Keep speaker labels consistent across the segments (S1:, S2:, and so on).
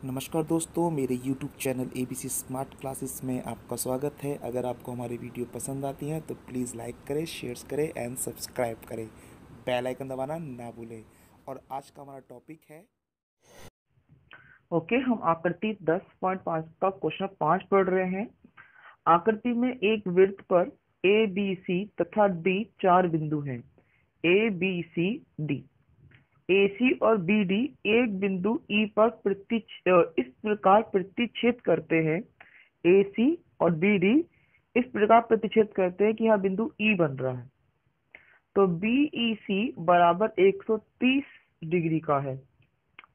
S1: नमस्कार दोस्तों, मेरे YouTube channel ABC smart classes में आपका स्वागत है। अगर आपको हमारी वीडियो पसंद आती हैं तो प्लीज़ लाइक करें, शेयर करें एंड सब्सक्राइब करें। बेल आइकन दबाना ना भूलें। और आज का हमारा टॉपिक है
S2: ओके, हम आकृति 10.5 का क्वेश्चन 5 पढ़ रहे हैं। आकृति में एक वृत्त पर ए बी सी तथा डी 4 बिंदु हैं। ए बी सी डी, ए सी और बी डी एक बिंदु ई पर इस प्रकार प्रतिच्छेद करते हैं। ए सी और बी डी इस प्रकार प्रतिच्छेद करते हैं कि यहाँ बिंदु ई बन रहा है। तो बी ई सी बराबर 130 डिग्री का है।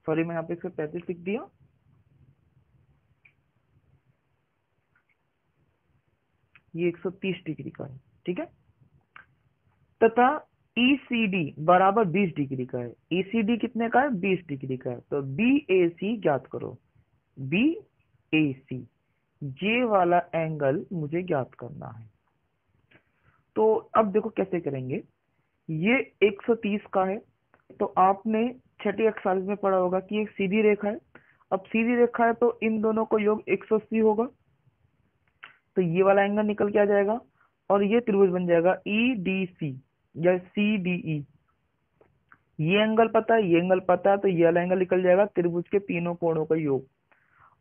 S2: सॉरी, मैं यहाँ पे 135 लिख दिया। ये 130 डिग्री का है, ठीक है। तथा ECD बराबर 20 डिग्री का है। ECD कितने का है? 20 डिग्री का है। तो BAC ज्ञात करो। BAC, ये वाला एंगल मुझे ज्ञात करना है। तो अब देखो कैसे करेंगे। ये 130 का है, तो आपने छठी एक्सरसाइज में पढ़ा होगा कि एक सीधी रेखा है। अब सीधी रेखा है तो इन दोनों को योग 180 होगा। तो ये वाला एंगल निकल के आ जाएगा और ये त्रिभुज बन जाएगा EDC या CDE। ये एंगल पता है, ये एंगल पता है, तो ये वाला एंगल निकल जाएगा त्रिभुज के तीनों कोणों का योग।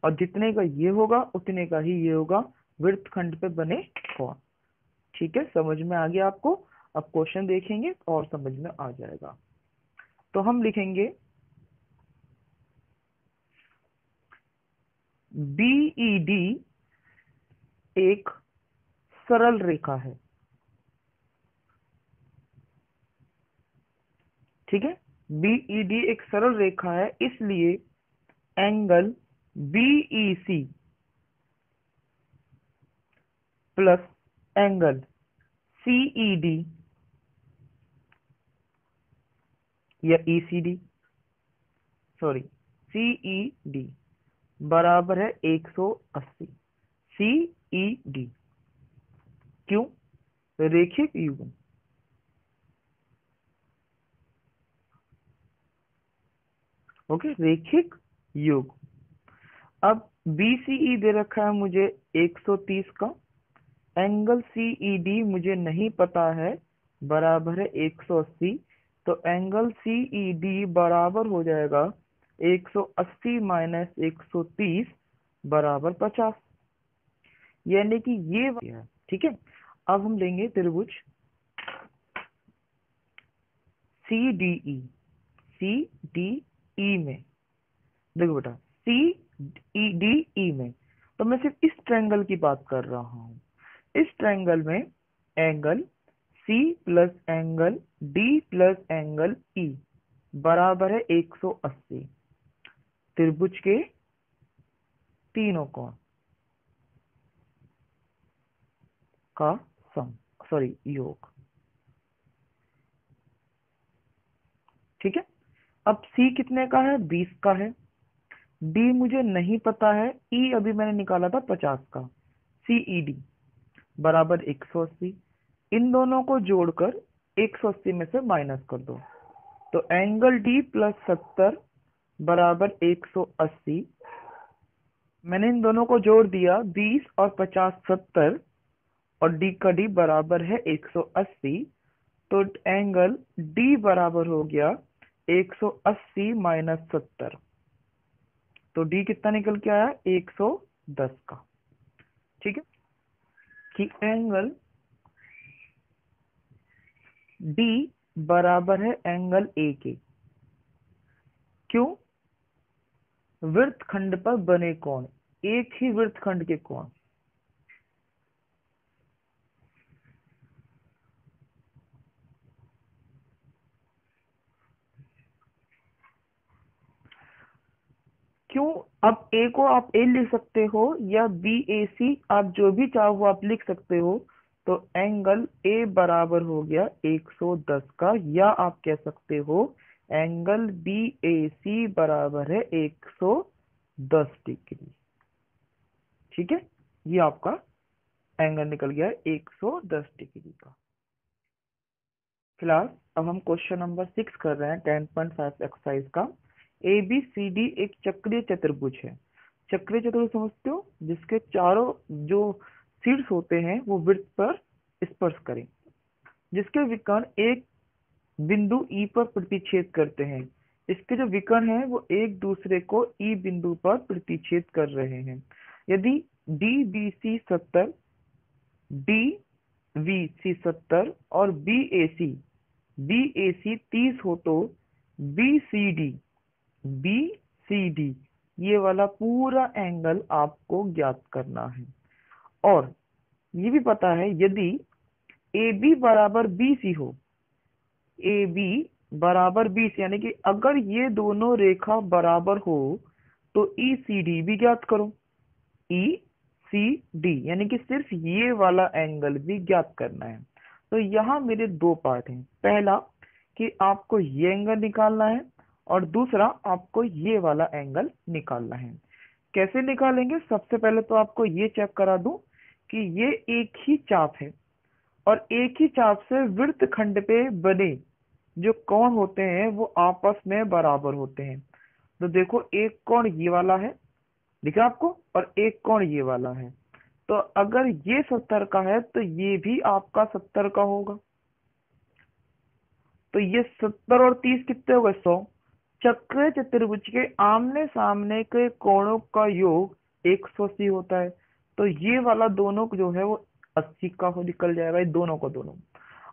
S2: और जितने का ये होगा उतने का ही ये होगा वृत्तखंड पे बने कोण। ठीक है, समझ में आ गया आपको। अब क्वेश्चन देखेंगे और समझ में आ जाएगा। तो हम लिखेंगे BED एक सरल रेखा है। ठीक है, BED एक सरल रेखा है, इसलिए angle BEC plus angle CED या ECD, सॉरी CED बराबर है 180। CED क्यों? रेखिक युग्म। ओके, रेखिक योग। अब BCE दे रखा है मुझे 130 का, एंगल CED मुझे नहीं पता है, बराबर है 180। तो एंगल CED बराबर हो जाएगा 180 माइनस 130 बराबर 50, यानी कि ये है। ठीक है, अब हम लेंगे त्रिभुज CDE। CDE में देखो बेटा, CDE में तो मैं सिर्फ इस ट्रायंगल की बात कर रहा हूँ। इस ट्रायंगल में angle C plus angle D plus angle E बराबर है 180। त्रिभुज के तीनों कोण का सम, सॉरी योग। ठीक है, अब C कितने का है? 20 का है। D मुझे नहीं पता है, E अभी मैंने निकाला था 50 का। CED बराबर 180। इन दोनों को जोड़कर 180 में से माइनस कर दो। तो एंगल D प्लस 70 बराबर 180। मैंने इन दोनों को जोड़ दिया, 20 और 50 70, और D का D बराबर है 180। तो एंगल D बराबर हो गया 180 माइनस 70। तो D कितना निकल के आया? 110 का। ठीक है, कि एंगल D बराबर है एंगल A के। क्यों? वृत्तखंड पर बने कोण, एक ही वृत्तखंड के कोण। क्यों? अब A को आप A लिख सकते हो या BAC, आप जो भी चाहो आप लिख सकते हो। तो एंगल A बराबर हो गया 110 का, या आप कह सकते हो एंगल BAC बराबर है 110 डिग्री। ठीक है, ये आपका एंगल निकल गया है 110 डिग्री का। क्लास, अब हम क्वेश्चन नंबर 6 कर रहे हैं 10.5 एक्सरसाइज का। ए बी सी डी एक चक्रीय चतुर्भुज है। चक्रीय चतुर्भुज समझते हो, जिसके चारों जो शीर्ष होते हैं वो वृत्त पर स्पर्श करें, जिसके विकर्ण एक बिंदु ई पर प्रतिच्छेद करते हैं। इसके जो विकर्ण हैं वो एक दूसरे को ई बिंदु पर प्रतिच्छेद कर रहे हैं। यदि D B C 70, D V C 70 और बी ए सी 30 हो तो बी सी डी ये वाला पूरा एंगल आपको ज्ञात करना है। और ये भी पता है यदि ए बी बराबर बी सी हो, ए बी बराबर बी सी यानी कि अगर ये दोनों रेखा बराबर हो तो ई सी डी भी ज्ञात करो। ई सी डी यानी कि सिर्फ ये वाला एंगल भी ज्ञात करना है। तो यहाँ मेरे दो पार्ट हैं, पहला कि आपको ये एंगल निकालना है और दूसरा आपको ये वाला एंगल निकालना है। कैसे निकालेंगे? सबसे पहले तो आपको ये चेक करा दूं कि ये एक ही चाप है और एक ही चाप से वृत्त खंड पे बने जो कोण होते हैं वो आपस में बराबर होते हैं। तो देखो एक कोण ये वाला है, दिखा आपको, और एक कोण ये वाला है। तो अगर ये 70 का है तो ये भी आपका 70 का होगा। तो ये 70 और 30 कितने हो गए? 100। चक्र चतुर्भुज के आमने सामने के कोणों का योग 180 होता है। तो ये वाला दोनों जो है वो 80 का हो निकल जाएगा, ये दोनों को दोनों।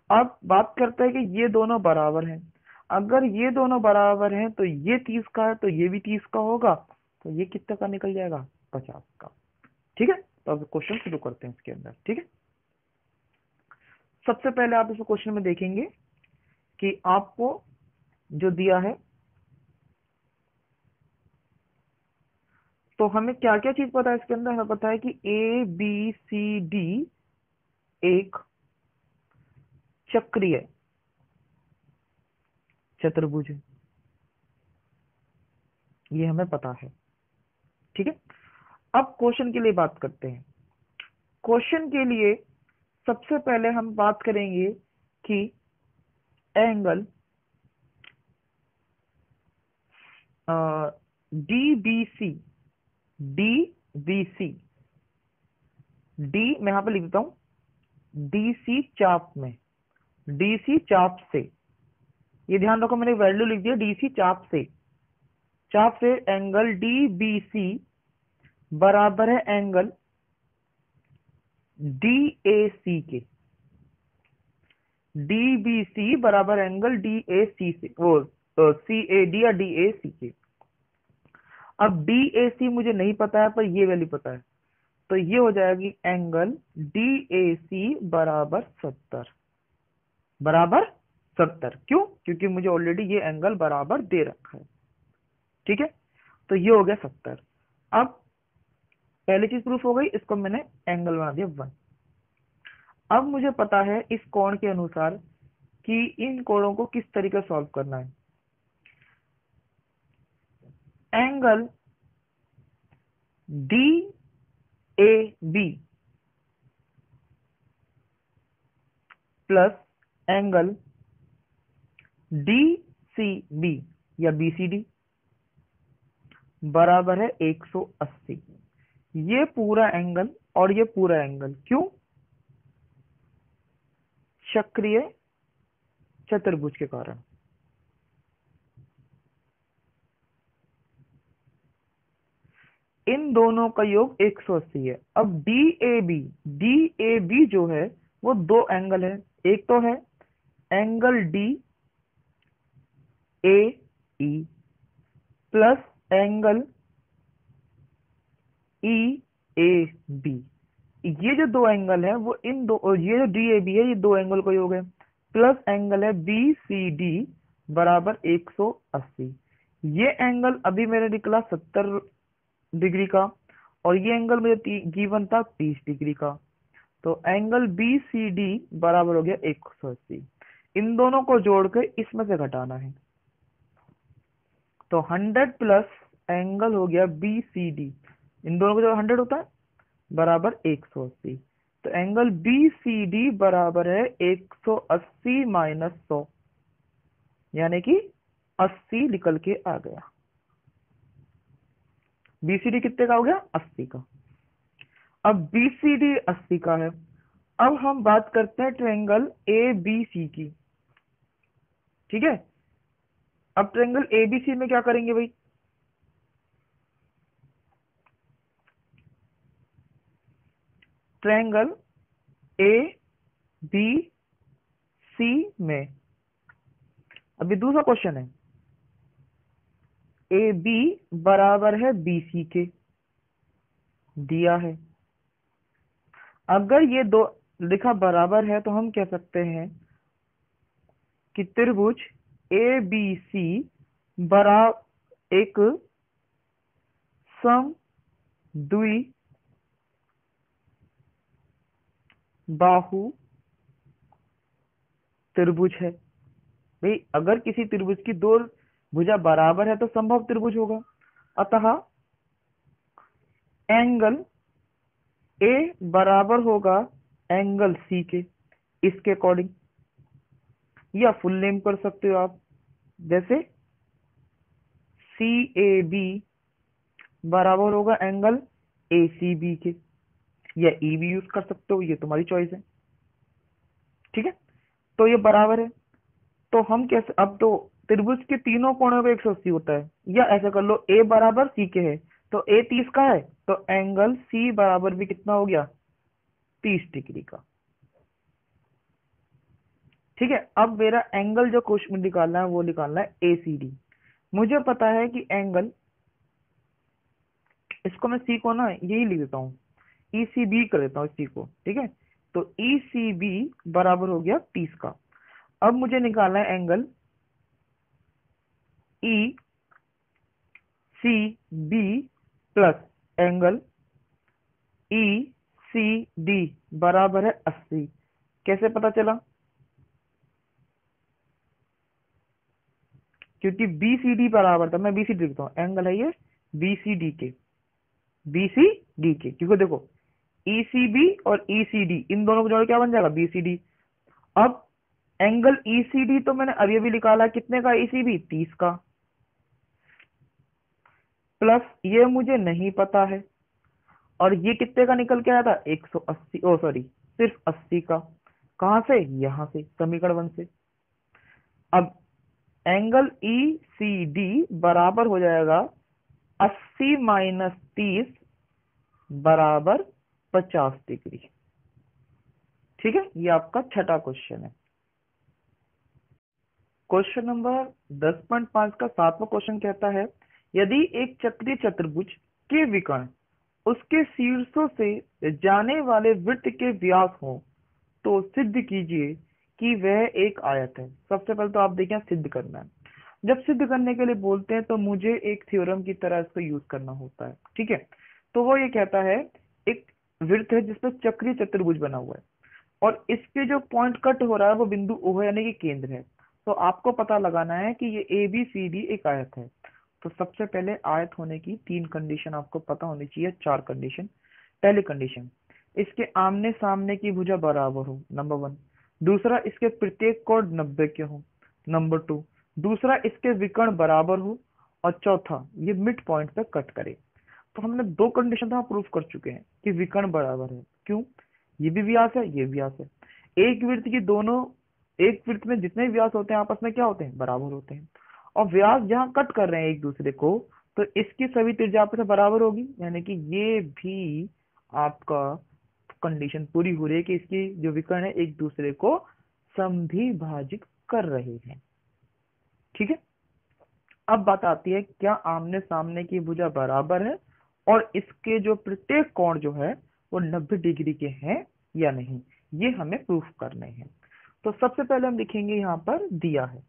S2: अब बात करते हैं कि ये दोनों बराबर हैं। अगर ये दोनों बराबर हैं तो ये 30 का है तो ये भी 30 का होगा, तो ये कितने का निकल जाएगा? 50 का। ठीक है, तो अब क्वेश्चन शुरू करते हैं इसके अंदर। ठीक है, सबसे पहले आप इस क्वेश्चन में देखेंगे कि आपको जो दिया है तो हमें क्या क्या चीज पता है इसके अंदर। हमें पता है कि ए बी सी डी एक चक्रीय चतुर्भुज है, ये हमें पता है। ठीक है, अब क्वेश्चन के लिए बात करते हैं। क्वेश्चन के लिए सबसे पहले हम बात करेंगे कि angle D B C D मैं यहां पे लिख देता हूं, डीसी चाप में, डीसी चाप से, ये ध्यान रखो मैंने वैल्यू लिख दिया, डीसी चाप से एंगल डी बी सी बराबर है एंगल डी ए सी के। डी बी सी बराबर एंगल डी ए सी से, वो सी ए डी या डी ए सी के। अब डी ए सी मुझे नहीं पता है पर ये वैल्यू पता है, तो ये हो जाएगी एंगल डी ए सी बराबर 70। क्यों? क्योंकि मुझे ऑलरेडी ये एंगल बराबर दे रखा है। ठीक है, तो ये हो गया 70। अब पहली चीज प्रूफ हो गई, इसको मैंने एंगल बना दिया 1। अब मुझे पता है इस कोण के अनुसार कि इन कोणों को किस तरीके से सॉल्व करना है। Angle D A B plus angle D C B या बी सी डी बराबर है 180। ये पूरा एंगल और ये पूरा एंगल, क्यों? चक्रीय चतुर्भुज के कारण। इन दोनों का योग 180 है। अब डी ए बी जो है वो दो एंगल है, एक तो है angle D A E plus angle E A B. ये जो दो एंगल है वो इन दो, और ये जो डी ए बी है ये दो एंगल का योग है, प्लस एंगल है बी सी डी बराबर 180। ये एंगल अभी मेरे निकला 70 डिग्री का और ये एंगल मुझे गिवन था 30 डिग्री का। तो एंगल बी सी डी बराबर हो गया 180। इन दोनों को जोड़कर इसमें से घटाना है, तो 100 प्लस एंगल हो गया बी सी डी, इन दोनों को जो 100 होता है बराबर 180। तो एंगल बी सी डी बराबर है 180 माइनस 100, यानी कि 80 निकल के आ गया। BCD कितने का हो गया? 80 का। अब BCD 80 का है। अब हम बात करते हैं ट्रायंगल ABC की। ठीक है, अब ट्रायंगल ABC में क्या करेंगे भाई? ट्रायंगल ABC में अभी दूसरा क्वेश्चन है, AB बराबर है BC के, दिया है। अगर ये दो लिखा बराबर है तो हम कह सकते हैं कि त्रिभुज ABC बरा एक समद्वि बाहु त्रिभुज है। भाई अगर किसी त्रिभुज की दो भुजा बराबर है तो संभव त्रिभुज होगा। अतः एंगल ए बराबर होगा एंगल सी के, इसके अकॉर्डिंग, या फुल नेम कर सकते हो आप, जैसे सी ए बी बराबर होगा एंगल ए सी बी के, या ई भी यूज कर सकते हो, ये तुम्हारी चॉइस है। ठीक है, तो ये बराबर है। तो हम कैसे, अब तो त्रिभुज के तीनों कोणों का 180 होता है, या ऐसा कर लो ए बराबर सी के है तो ए 30 का है, तो एंगल सी बराबर भी कितना हो गया? 30 डिग्री का। ठीक है, अब मेरा एंगल जो क्वेश्चन निकालना है वो निकालना है एसीडी। मुझे पता है कि एंगल, इसको मैं सी को ना यही लिख देता हूँ, ईसीबी कर देता हूँ सी को। ठीक है, तो ईसीबी बराबर हो गया 30 का। अब मुझे निकालना है angle E C B plus angle E C D बराबर है 80। कैसे पता चला? क्योंकि BCD बराबर था, मैं BCD लिखता हूँ, एंगल है ये BCD के, BCD के, क्योंकि देखो ECB और ECD इन दोनों को जोड़ क्या बन जाएगा? BCD। अब एंगल ECD तो मैंने अभी अभी निकाला, कितने का? ECB 30 का, प्लस ये मुझे नहीं पता है, और ये कितने का निकल के आया था? 180, ओ सॉरी सिर्फ 80 का। कहां से? यहां से, समीकरण 1 से। अब एंगल ECD बराबर हो जाएगा 80 माइनस 30 बराबर 50 डिग्री। ठीक है, ये आपका छठा क्वेश्चन है। क्वेश्चन नंबर 10.5 का 7वां क्वेश्चन कहता है, यदि एक चक्रीय चतुर्भुज के विकर्ण उसके शीर्षों से जाने वाले वृत्त के व्यास हो तो सिद्ध कीजिए कि वह एक आयत है। सबसे पहले तो आप देखें, सिद्ध करना है। जब सिद्ध करने के लिए बोलते हैं तो मुझे एक थ्योरम की तरह इसको यूज करना होता है। ठीक है, तो वो ये कहता है, एक वृत्त है जिसपे चक्रीय चतुर्भुज बना हुआ है, और इसके जो पॉइंट कट हो रहा है वो बिंदु O है, यानी कि केंद्र है। तो आपको पता लगाना है कि ये ABCD एक आयत है। तो सबसे पहले आयत होने की 3 कंडीशन आपको पता होनी चाहिए, 4 कंडीशन। पहली कंडीशन, इसके आमने सामने की भुजा बराबर हो, नंबर 1। दूसरा, इसके प्रत्येक कोण 90 के हो, नंबर 2। दूसरा, इसके विकर्ण बराबर हो, और चौथा, ये मिड पॉइंट पे कट करे। तो हमने 2 कंडीशन तो प्रूफ कर चुके हैं कि विकर्ण बराबर है। क्यों? ये भी व्यास है, ये व्यास है। एक वृत्त की दोनों, एक वृत्त में जितने व्यास होते हैं आपस में क्या होते हैं? बराबर होते हैं। और व्यास जहां कट कर रहे हैं एक दूसरे को, तो इसकी सभी त्रिज्या आपस में बराबर होगी, यानी कि ये भी आपका कंडीशन पूरी हो रही है कि इसकी जो विकर्ण है एक दूसरे को समद्विभाजित कर रहे हैं। ठीक है, अब बात आती है, क्या आमने सामने की भुजा बराबर है और इसके जो प्रत्येक कोण जो है वो 90 डिग्री के हैं या नहीं, ये हमें प्रूफ करने हैं। तो सबसे पहले हम लिखेंगे, यहां पर दिया है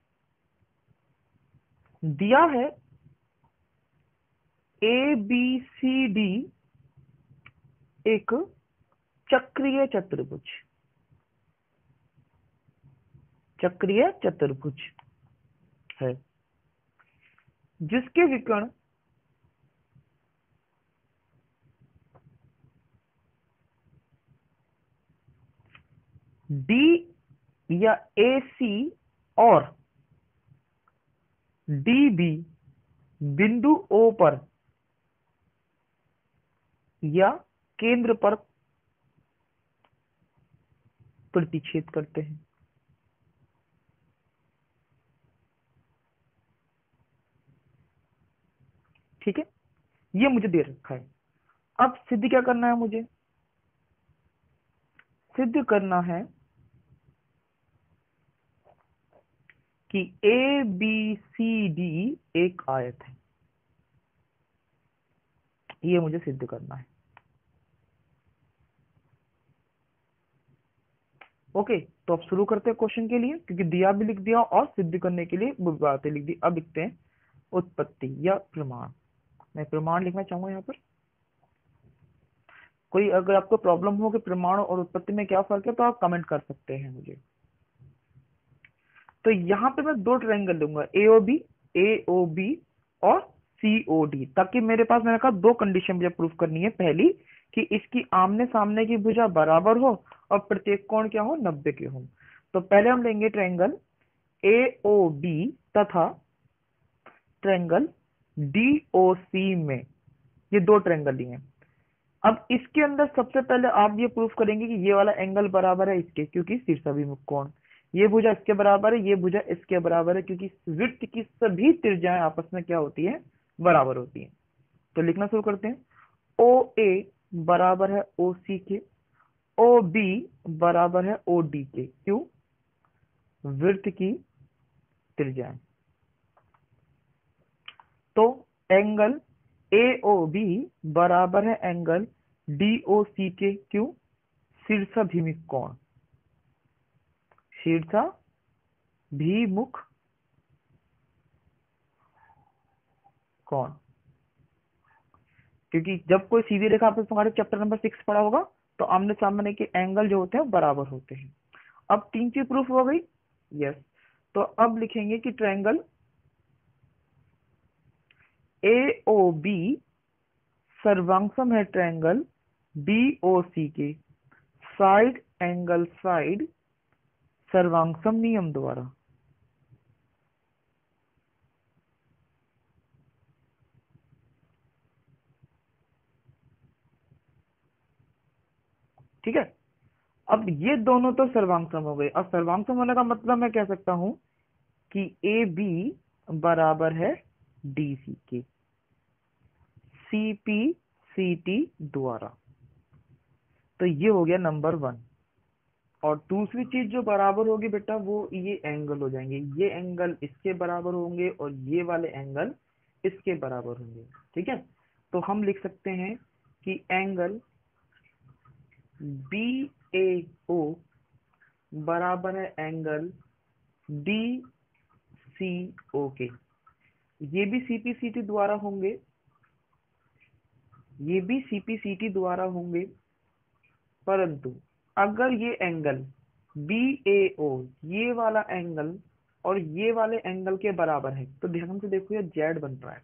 S2: ABCD एक चक्रीय चतुर्भुज है, जिसके विकर्ण D या AC और DB बिंदु O पर या केंद्र पर प्रतिच्छेद करते हैं। ठीक है, ये मुझे दे रखा है। अब सिद्ध क्या करना है मुझे? सिद्ध करना है कि ए बी सी डी एक आयत है। ये मुझे सिद्ध करना है। ओके, तो अब शुरू करते हैं क्वेश्चन के लिए, क्योंकि दिया भी लिख दिया और सिद्ध करने के लिए बातें लिख दी। अब लिखते हैं उत्पत्ति या प्रमाण। मैं प्रमाण लिखना चाहूंगा यहाँ पर। कोई अगर आपको प्रॉब्लम हो कि प्रमाण और उत्पत्ति में क्या फर्क है तो आप कमेंट कर सकते हैं मुझे। तो यहाँ पे मैं दो ट्रायंगल लूंगा, ए ओ बी और सी ओ डी, ताकि मेरे पास, मैंने कहा, दो कंडीशन मुझे प्रूफ करनी है। पहली कि इसकी आमने सामने की भुजा बराबर हो और प्रत्येक कोण क्या हो, 90 के हो। तो पहले हम लेंगे ट्रायंगल ए ओ बी तथा ट्रायंगल डी ओ सी में। ये दो ट्रायंगल लिए हैं। अब इसके अंदर सबसे पहले आप ये प्रूफ करेंगे कि ये वाला एंगल बराबर है इसके, क्योंकि शीर्षाभिमुख कोण। ये भुजा इसके बराबर है, ये भुजा इसके बराबर है, क्योंकि वृत्त की सभी त्रिज्याएं आपस में क्या होती है, बराबर होती है। तो लिखना शुरू करते हैं। ओ ए बराबर है ओ सी के, ओ बी बराबर है ओ डी के। क्यों? वृत्त की त्रिज्याएं। तो एंगल ए ओ बी बराबर है एंगल डी ओ सी के। क्यों? शीर्षाभिमुख कोण, शीर्षाभिमुख कोण। क्योंकि जब कोई सीधी रेखा, आपने तुम्हारे चैप्टर नंबर 6 पढ़ा होगा, तो आमने सामने के एंगल जो होते हैं बराबर होते हैं। अब तीन चीज प्रूफ हो गई। यस, तो अब लिखेंगे कि ट्रायंगल ए ओ बी सर्वांगसम है ट्रायंगल डी ओ सी के, साइड एंगल साइड सर्वांगसम नियम द्वारा। ठीक है, अब ये दोनों तो सर्वांगसम हो गए। अब सर्वांगसम होने का मतलब मैं कह सकता हूं कि ए बी बराबर है डी सी के, सी पी सी टी द्वारा। तो ये हो गया नंबर 1। और दूसरी चीज जो बराबर होगी बेटा, वो ये एंगल हो जाएंगे। ये एंगल इसके बराबर होंगे और ये वाले एंगल इसके बराबर होंगे। ठीक है, तो हम लिख सकते हैं कि एंगल बी ए ओ बराबर है एंगल डी सी ओ के। ये भी सीपीसीटी द्वारा होंगे, ये भी सीपीसीटी द्वारा होंगे। परंतु अगर ये एंगल बी ए ओ, ये वाला एंगल और ये वाले एंगल के बराबर है, तो ध्यान से देखो ये जेड बन रहा है,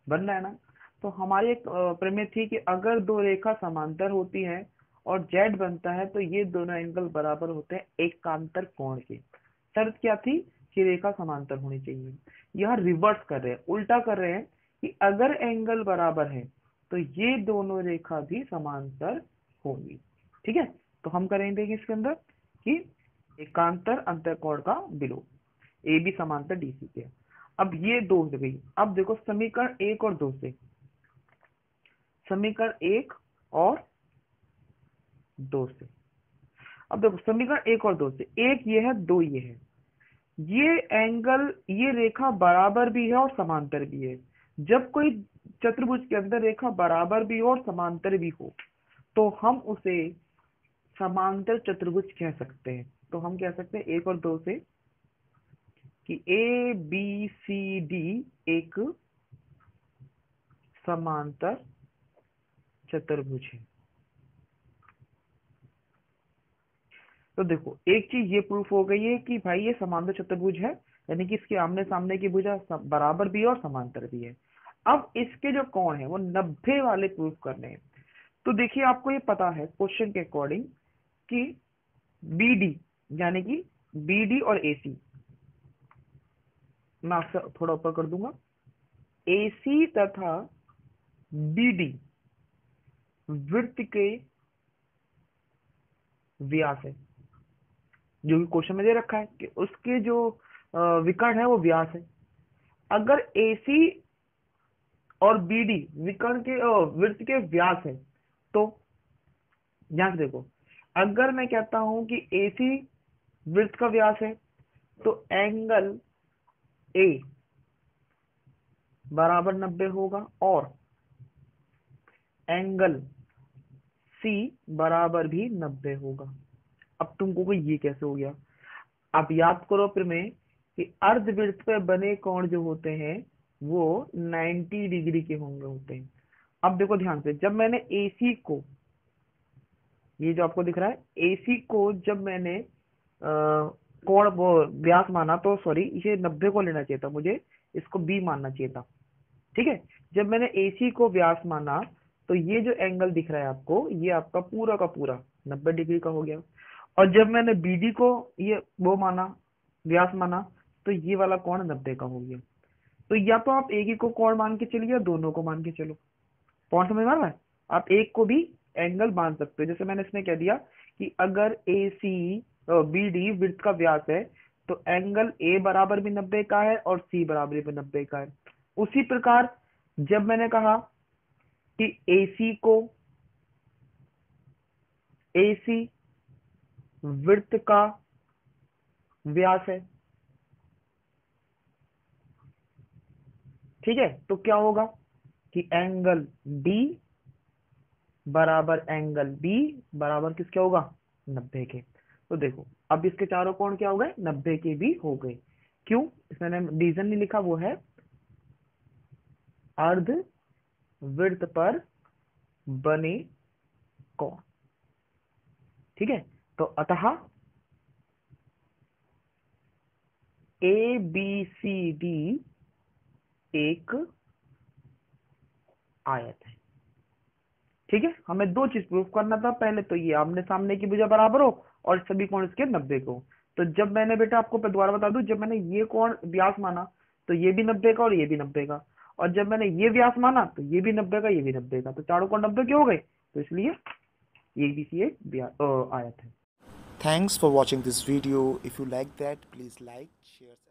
S2: बन रहा है ना। तो हमारी एक प्रमेय थी कि अगर दो रेखा समांतर होती है और जेड बनता है, तो ये दोनों एंगल बराबर होते हैं एकांतर कोण के। शर्त क्या थी? कि रेखा समांतर होनी चाहिए। यह रिवर्स कर रहे हैं, उल्टा कर रहे हैं कि अगर एंगल बराबर है तो ये दोनों रेखा भी समांतर होंगी। ठीक है, तो हम करेंगे इसके अंदर कि एकांतर अंतःकोण का विलोप, ए बी समांतर डीसी के। अब ये दो हो गई। अब देखो समीकरण 1 और 2 से, समीकरण 1 और 2 से। अब देखो समीकरण 1 और 2 से, एक ये है, दो ये है। ये एंगल, ये रेखा बराबर भी है और समांतर भी है। जब कोई चतुर्भुज के अंदर रेखा बराबर भी हो और समांतर भी हो, तो हम उसे समांतर चतुर्भुज कह सकते हैं। तो हम कह सकते हैं 1 और 2 से कि ए बी सी डी एक समांतर चतुर्भुज है। तो देखो एक चीज ये प्रूफ हो गई है कि भाई ये समांतर चतुर्भुज है, यानी कि इसके आमने सामने की भुजा बराबर भी है और समांतर भी है। अब इसके जो कोण है वो 90 वाले प्रूफ करने हैं। तो देखिए आपको ये पता है क्वेश्चन के अकॉर्डिंग कि बीडी, यानी कि बीडी और एसी, मैं आपसे थोड़ा ऊपर कर दूंगा, एसी तथा बीडी वृत्त के व्यास है, जो कि क्वेश्चन में दे रखा है कि उसके जो विकर्ण है वो व्यास है। अगर AC और BD विकर्ण के वृत्त के व्यास है तो ध्यान से देखो, अगर मैं कहता हूं कि AC वृत्त का व्यास है तो एंगल A बराबर 90 होगा और एंगल C बराबर भी 90 होगा। अब तुमको कोई ये कैसे हो गया? आप याद करो फिर में कि अर्धवृत्त पे बने कोण जो होते हैं वो 90 डिग्री के होते हैं। अब देखो ध्यान से, जब मैंने AC को, ये जो आपको दिख रहा है AC को, जब मैंने कोण वो व्यास माना तो सॉरी, इसे 90 को लेना चाहिए था मुझे, इसको B मानना चाहिए था। ठीक है, जब मैंने AC को व्यास माना तो ये जो एंगल दिख रहा है आपको, ये आपका पूरा का पूरा 90 डिग्री का हो गया। और जब मैंने BD को ये वो माना, व्यास माना, तो ये वाला कोण 90 का हो गया। तो या तो आप एक ही को कोण मान के चलिए या दोनों को मान के चलो। पॉइंट समझ में आ रहा है? आप एक को भी एंगल मान सकते हो। जैसे मैंने इसमें कह दिया कि अगर AC BD वृत्त का व्यास है तो एंगल A बराबर भी 90 का है और C बराबर भी 90 का है। उसी प्रकार जब मैंने कहा कि AC वृत्त का व्यास है, ठीक है, तो क्या होगा कि एंगल D बराबर एंगल B बराबर किसके होगा? 90 के। तो देखो अब इसके चारों कोण क्या हो गए? 90 के भी हो गए। क्यों? इसमें रीजन नहीं लिखा, वो है अर्ध वृत्त पर बने कोण। ठीक है, तो अतः ABCD एक आयत है। ठीक है, हमें दो चीज प्रूफ करना था, पहले तो ये आमने सामने की भुजा बराबर हो और सभी कोण इसके 90 को। तो जब मैंने, बेटा आपको दोबारा बता दूं, जब मैंने ये कोण व्यास माना तो ये भी 90 का और ये भी 90 का, और जब मैंने ये व्यास माना तो ये भी 90 का, ये भी 90 का, तो चारों कोण 90 के हो गए। तो इसलिए ये ABC एक आयत है।
S1: Thanks for watching this video. If you like that, please like, share.